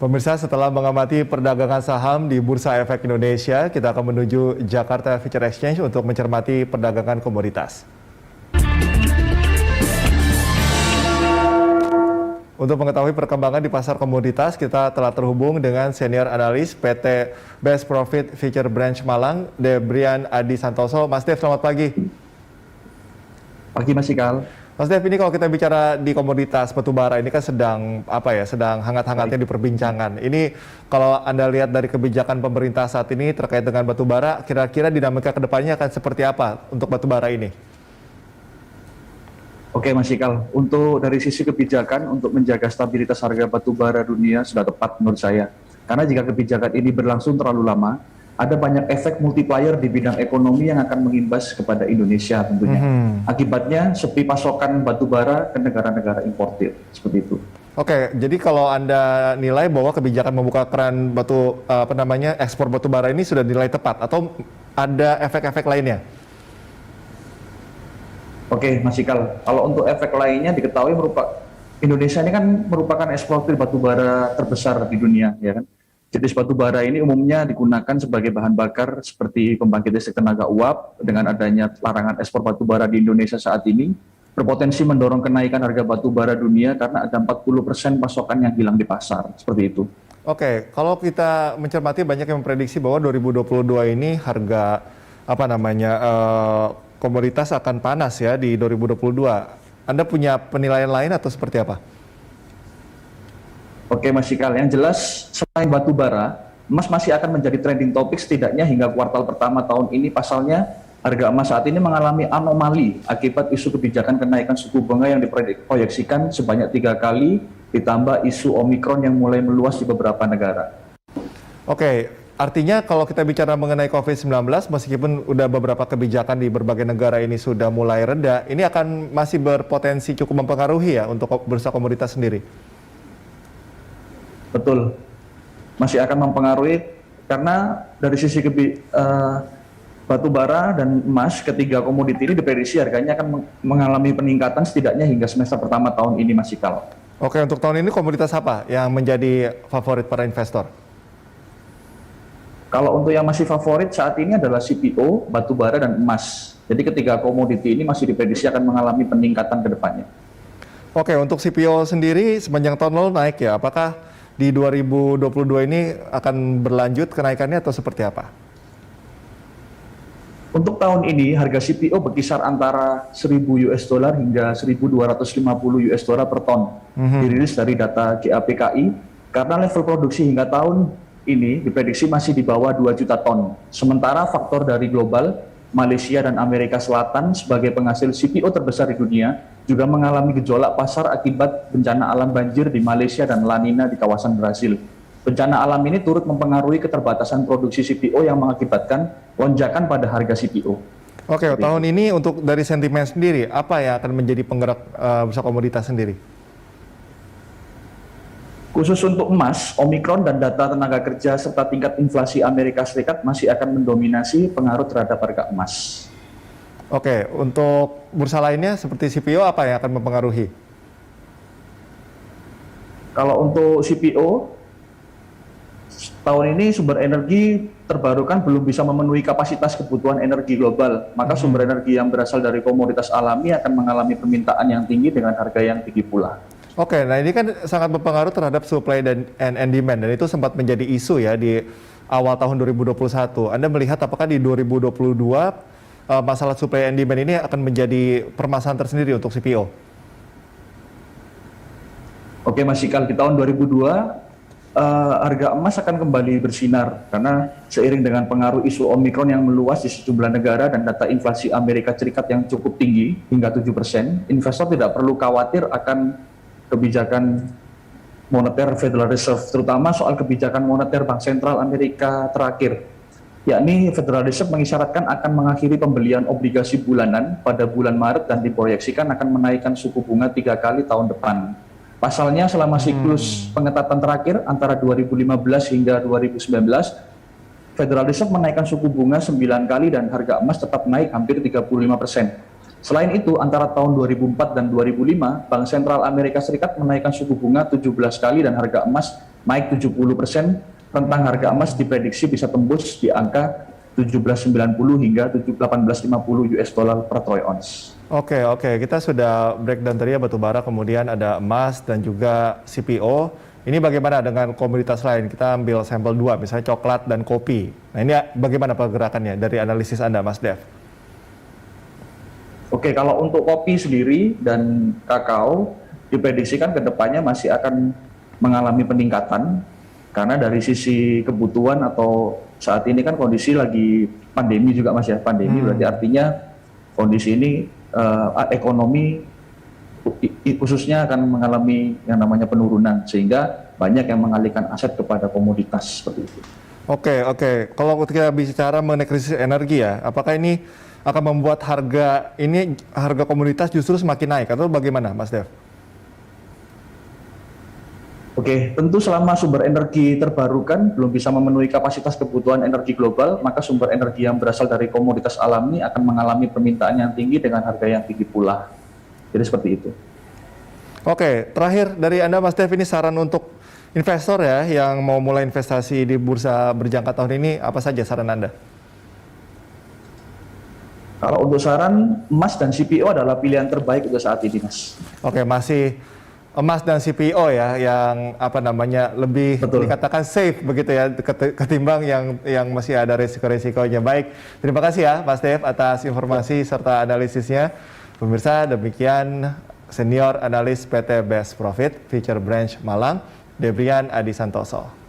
Pemirsa, setelah mengamati perdagangan saham di Bursa Efek Indonesia, kita akan menuju Jakarta Future Exchange untuk mencermati perdagangan komoditas. Untuk mengetahui perkembangan di pasar komoditas, kita telah terhubung dengan senior analis PT Best Profit Future Branch Malang, Debrian Adi Santoso. Mas Dev, selamat pagi. Pagi Mas Ikal. Mas Dev, ini kalau kita bicara di komoditas batubara ini kan sedang hangat-hangatnya diperbincangkan. Ini kalau Anda lihat dari kebijakan pemerintah saat ini terkait dengan batubara, kira-kira dinamika kedepannya akan seperti apa untuk batubara ini? Oke Mas Ikal, untuk dari sisi kebijakan untuk menjaga stabilitas harga batubara dunia sudah tepat menurut saya. Karena jika kebijakan ini berlangsung terlalu lama, ada banyak efek multiplier di bidang ekonomi yang akan mengimbas kepada Indonesia tentunya. Akibatnya sepi pasokan batubara ke negara-negara importir, seperti itu. Oke, jadi kalau Anda nilai bahwa kebijakan membuka keran ekspor batubara ini sudah nilai tepat atau ada efek-efek lainnya? Oke Mas Ikal, kalau untuk efek lainnya diketahui Indonesia ini kan merupakan eksportir batubara terbesar di dunia, ya kan? Jenis batubara ini umumnya digunakan sebagai bahan bakar seperti pembangkit listrik tenaga uap. Dengan adanya larangan ekspor batubara di Indonesia saat ini, berpotensi mendorong kenaikan harga batubara dunia karena ada 40% pasokan yang hilang di pasar, seperti itu. Oke, kalau kita mencermati banyak yang memprediksi bahwa 2022 ini harga komoditas akan panas ya di 2022. Anda punya penilaian lain atau seperti apa? Oke Mas Ikal, yang jelas selain batu bara, emas masih akan menjadi trending topik setidaknya hingga kuartal pertama tahun ini. Pasalnya harga emas saat ini mengalami anomali akibat isu kebijakan kenaikan suku bunga yang diproyeksikan sebanyak 3 kali, ditambah isu Omikron yang mulai meluas di beberapa negara. Oke, artinya kalau kita bicara mengenai COVID-19, meskipun udah beberapa kebijakan di berbagai negara ini sudah mulai reda, ini akan masih berpotensi cukup mempengaruhi ya untuk bursa komoditas sendiri? Betul, masih akan mempengaruhi karena dari sisi batu bara dan emas, ketiga komoditi ini diprediksi harganya akan mengalami peningkatan setidaknya hingga semester pertama tahun ini Mas Ikal. Oke, untuk tahun ini komoditas apa yang menjadi favorit para investor? Kalau untuk yang masih favorit saat ini adalah CPO, batu bara dan emas. Jadi ketiga komoditi ini masih diprediksi akan mengalami peningkatan ke depannya. Oke, untuk CPO sendiri sepanjang tahun lalu naik ya, apakah di 2022 ini akan berlanjut kenaikannya atau seperti apa? Untuk tahun ini harga CPO berkisar antara 1.000 US dollar hingga 1.250 US dollar per ton. Dirilis dari data GAPKI karena level produksi hingga tahun ini diprediksi masih di bawah 2 juta ton. Sementara faktor dari global, Malaysia dan Amerika Selatan sebagai penghasil CPO terbesar di dunia juga mengalami gejolak pasar akibat bencana alam banjir di Malaysia dan La Nina di kawasan Brasil. Bencana alam ini turut mempengaruhi keterbatasan produksi CPO yang mengakibatkan lonjakan pada harga CPO. Oke, tahun ini untuk dari sentimen sendiri, apa yang akan menjadi penggerak bursa komoditas sendiri? Khusus untuk emas, Omikron dan data tenaga kerja serta tingkat inflasi Amerika Serikat masih akan mendominasi pengaruh terhadap harga emas. Oke, untuk bursa lainnya seperti CPO apa yang akan mempengaruhi? Kalau untuk CPO, tahun ini sumber energi terbarukan belum bisa memenuhi kapasitas kebutuhan energi global. Maka sumber energi yang berasal dari komoditas alami akan mengalami permintaan yang tinggi dengan harga yang tinggi pula. Oke, nah ini kan sangat berpengaruh terhadap supply and demand, dan itu sempat menjadi isu ya di awal tahun 2021. Anda melihat apakah di 2022 masalah supply and demand ini akan menjadi permasalahan tersendiri untuk CPO? Oke Mas Ikal, di tahun 2002 harga emas akan kembali bersinar karena seiring dengan pengaruh isu Omikron yang meluas di sejumlah negara dan data inflasi Amerika Serikat yang cukup tinggi hingga 7%, investor tidak perlu khawatir akan kebijakan moneter Federal Reserve, terutama soal kebijakan moneter Bank Sentral Amerika terakhir, yakni Federal Reserve mengisyaratkan akan mengakhiri pembelian obligasi bulanan pada bulan Maret dan diproyeksikan akan menaikkan suku bunga 3 kali tahun depan. Pasalnya selama siklus pengetatan terakhir antara 2015 hingga 2019, Federal Reserve menaikkan suku bunga 9 kali dan harga emas tetap naik hampir 35%. Selain itu, antara tahun 2004 dan 2005, Bank Sentral Amerika Serikat menaikkan suku bunga 17 kali dan harga emas naik 70%. Rentang harga emas diprediksi bisa tembus di angka 1790 hingga 1850 US dollar per troy ounce. Oke, kita sudah breakdown tadi ya batubara, kemudian ada emas dan juga CPO. Ini bagaimana dengan komoditas lain? Kita ambil sampel dua, misalnya coklat dan kopi. Nah ini bagaimana pergerakannya dari analisis Anda, Mas Dev? Oke, kalau untuk kopi sendiri dan kakao diprediksikan ke depannya masih akan mengalami peningkatan karena dari sisi kebutuhan atau saat ini kan kondisi lagi pandemi juga Mas ya. Pandemi berarti artinya kondisi ini ekonomi khususnya akan mengalami yang namanya penurunan sehingga banyak yang mengalihkan aset kepada komoditas seperti itu. Oke. Kalau kita bicara mengenai krisis energi ya, apakah ini akan membuat harga komoditas justru semakin naik atau bagaimana, Mas Dev? Oke, tentu selama sumber energi terbarukan belum bisa memenuhi kapasitas kebutuhan energi global, maka sumber energi yang berasal dari komoditas alami akan mengalami permintaan yang tinggi dengan harga yang tinggi pula. Jadi seperti itu. Oke, terakhir dari Anda, Mas Dev, ini saran untuk investor ya yang mau mulai investasi di bursa berjangka tahun ini, apa saja saran Anda? Kalau untuk saran, emas dan CPO adalah pilihan terbaik untuk saat ini, Mas. Oke, masih emas dan CPO ya yang lebih dikatakan safe begitu ya ketimbang yang masih ada resiko-resikonya. Baik, terima kasih ya Mas Dev atas informasi serta analisisnya. Pemirsa, demikian senior analis PT Best Profit Future Branch Malang, Debrian Adi Santoso.